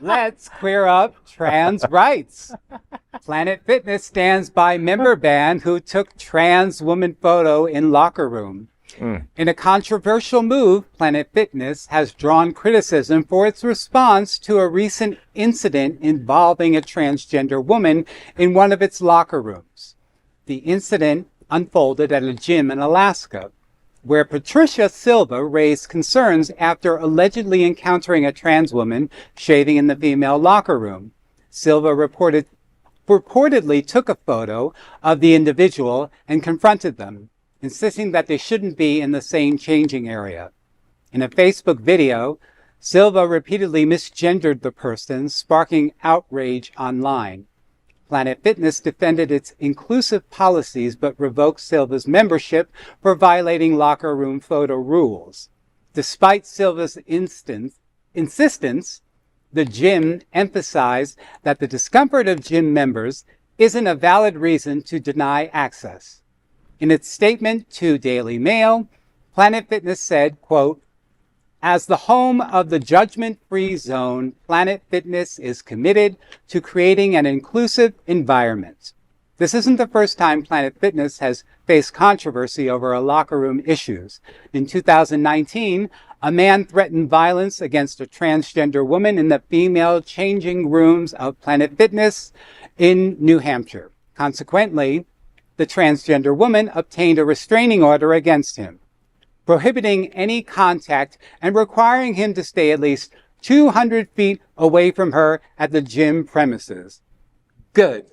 Let's queer up trans rights. Planet Fitness stands by member band who took trans woman photo in locker room. In a controversial move, Planet Fitness has drawn criticism for its response to a recent incident involving a transgender woman in one of its locker rooms. The incident unfolded at a gym in Alaska, where Patricia Silva raised concerns after allegedly encountering a trans woman shaving in the female locker room. Silva reportedly took a photo of the individual and confronted them, insisting that they shouldn't be in the same changing area. In a Facebook video, Silva repeatedly misgendered the person, sparking outrage online. Planet Fitness defended its inclusive policies but revoked Silva's membership for violating locker room photo rules. Despite Silva's insistence, the gym emphasized that the discomfort of gym members isn't a valid reason to deny access. In its statement to Daily Mail, Planet Fitness said, quote, "As the home of the judgment-free zone, Planet Fitness is committed to creating an inclusive environment." This isn't the first time Planet Fitness has faced controversy over locker room issues. In 2019, a man threatened violence against a transgender woman in the female changing rooms of Planet Fitness in New Hampshire. Consequently, the transgender woman obtained a restraining order against him, prohibiting any contact and requiring him to stay at least 200 feet away from her at the gym premises. Good.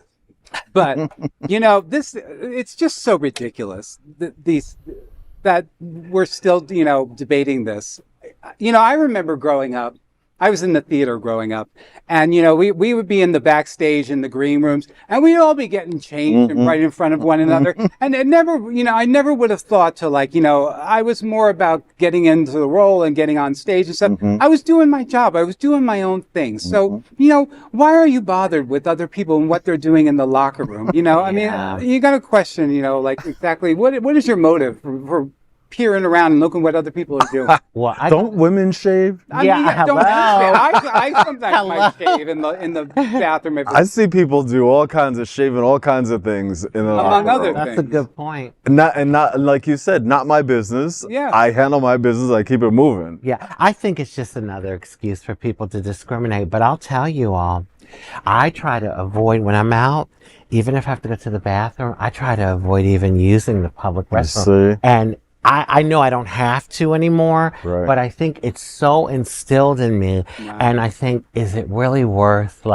But, it's just so ridiculous that we're still, debating this. I remember growing up, I was in the theater growing up, and, we would be in the backstage in the green rooms, and we'd all be getting changed right in front of one another. And it never, I never would have thought to I was more about getting into the role and getting on stage and stuff. I was doing my job. I was doing my own thing. So, why are you bothered with other people and what they're doing in the locker room? I mean, you got to question, exactly what is your motive for peering around and looking what other people are doing? Well, don't women shave? I sometimes might shave in the bathroom. I see people do all kinds of shaving, all kinds of things in the among other room. things. That's a good point. Not like you said, not my business. Yeah. I handle my business. I keep it moving. Yeah, I think it's just another excuse for people to discriminate. But I'll tell you all, I try to avoid when I'm out, even if I have to go to the bathroom, I try to avoid even using the public restroom. And I know I don't have to anymore, but I think it's so instilled in me. And I think, is it really worth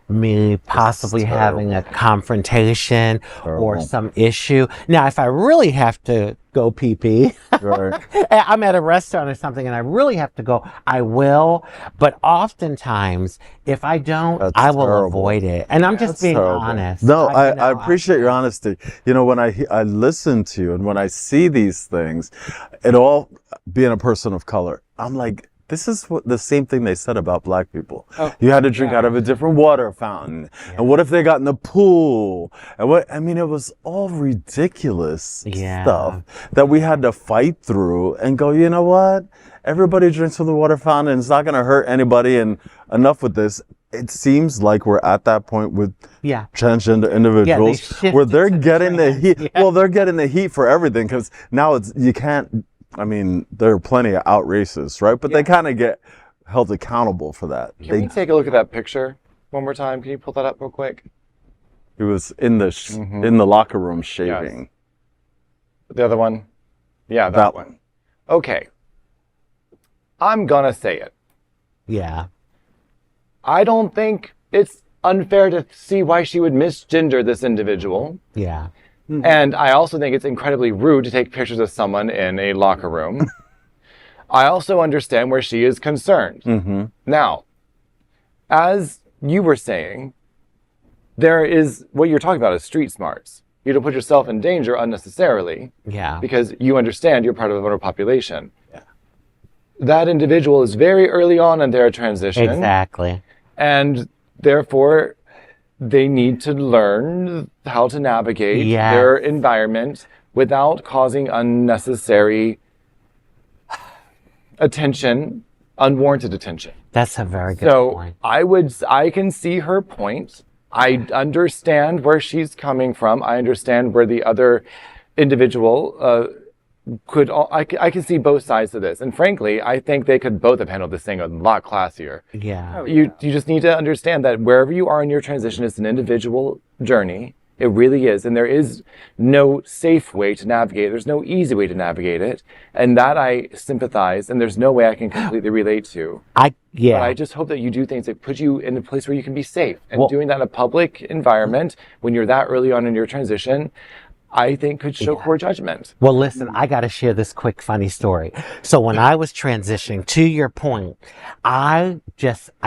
me possibly having a confrontation or some issue? Now, if I really have to go pee-pee, I'm at a restaurant or something and I really have to go, I will. But oftentimes, if I don't, I will avoid it. And I'm just being honest. No, I appreciate your honesty. When I listen to you and when I see these things, it all, being a person of color, I'm like, this is the same thing they said about black people. You had to drink out of a different water fountain. And what if they got in the pool? And it was all ridiculous stuff that we had to fight through and go, you know what? Everybody drinks from the water fountain and it's not going to hurt anybody, and enough with this. It seems like we're at that point with transgender individuals where they're getting the heat. Well, they're getting the heat for everything because now you can't. I mean, there are plenty of out racists, right? But they kind of get held accountable for that. Can we take a look at that picture one more time? Can you pull that up real quick? He was in the locker room shaving. Yes. The other one? Yeah, that one. Okay. I'm gonna say it. Yeah. I don't think it's unfair to see why she would misgender this individual. Yeah. And I also think it's incredibly rude to take pictures of someone in a locker room. I also understand where she is concerned. Now, as you were saying, there is, what you're talking about is street smarts. You don't put yourself in danger unnecessarily. Yeah. Because you understand you're part of the vulnerable population. Yeah. That individual is very early on in their transition. Exactly. And therefore, they need to learn how to navigate their environment without causing unnecessary attention, unwarranted attention. That's a very good So point. I can see her point. I understand where she's coming from. I understand where the other individual I can see both sides of this. And frankly, I think they could both have handled this thing a lot classier. Yeah. You just need to understand that wherever you are in your transition, it's an individual journey. It really is. And there is no safe way to navigate it. There's no easy way to navigate it. And that I sympathize, and there's no way I can completely relate to. But I just hope that you do things that put you in a place where you can be safe. And doing that in a public environment when you're that early on in your transition, I think could show poor judgment. Well, listen, I got to share this quick funny story. So when I was transitioning, to your point, I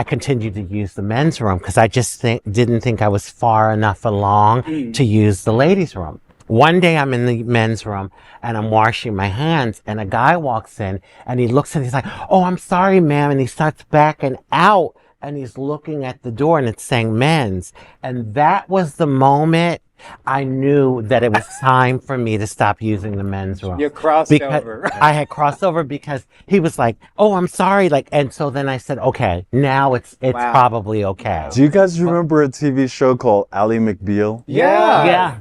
continued to use the men's room because I just didn't think I was far enough along to use the ladies' room. One day I'm in the men's room and I'm washing my hands and a guy walks in and he looks and he's like, "Oh, I'm sorry, ma'am." And he starts backing out and he's looking at the door and it's saying men's. And that was the moment I knew that it was time for me to stop using the men's room. You crossed over. I had crossed over because he was like, "Oh, I'm sorry." And so then I said, "Okay, now it's probably okay." Do you guys remember a TV show called Ally McBeal? Yeah.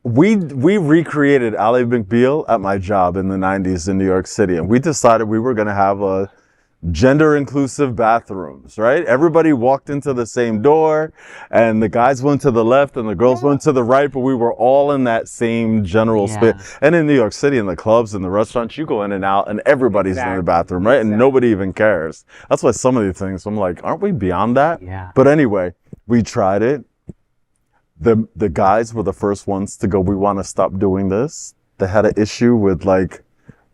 We recreated Ally McBeal at my job in the 90s in New York City, and we decided we were going to have a gender inclusive bathrooms, right? Everybody walked into the same door and the guys went to the left and the girls went to the right, but we were all in that same general space. And in New York City, in the clubs and the restaurants, you go in and out and everybody's in the bathroom, right? And nobody even cares. That's why some of these things, I'm like, aren't we beyond that? Yeah. But anyway, we tried it. The guys were the first ones to go, "We want to stop doing this." They had an issue with like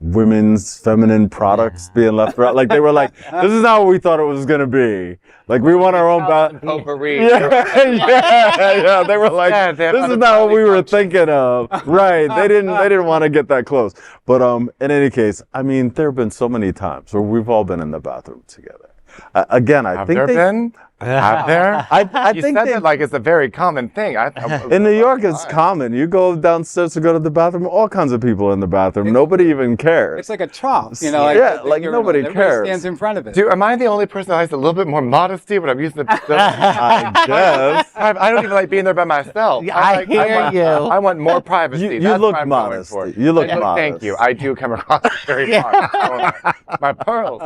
women's feminine products being left out. Like they were like, "This is not what we thought it was going to be. Like we want our own bathroom." Yeah. They were like, "This is not what we were thinking of." Right. They didn't want to get that close. But in any case, I mean, there have been so many times where we've all been in the bathroom together. Again, I think Have there? I You think said it like it's a very common thing. in New York, it's common. You go downstairs to go to the bathroom, all kinds of people in the bathroom. Nobody even cares. It's like a trough, you know. Like nobody cares. Stands in front of it. Am I the only person that has a little bit more modesty when I'm using the I guess. I don't even like being there by myself. I hear you. I want more privacy. You That's look what I'm modest. going for. You look Thank modest. you. I do come across very modest. My pearls.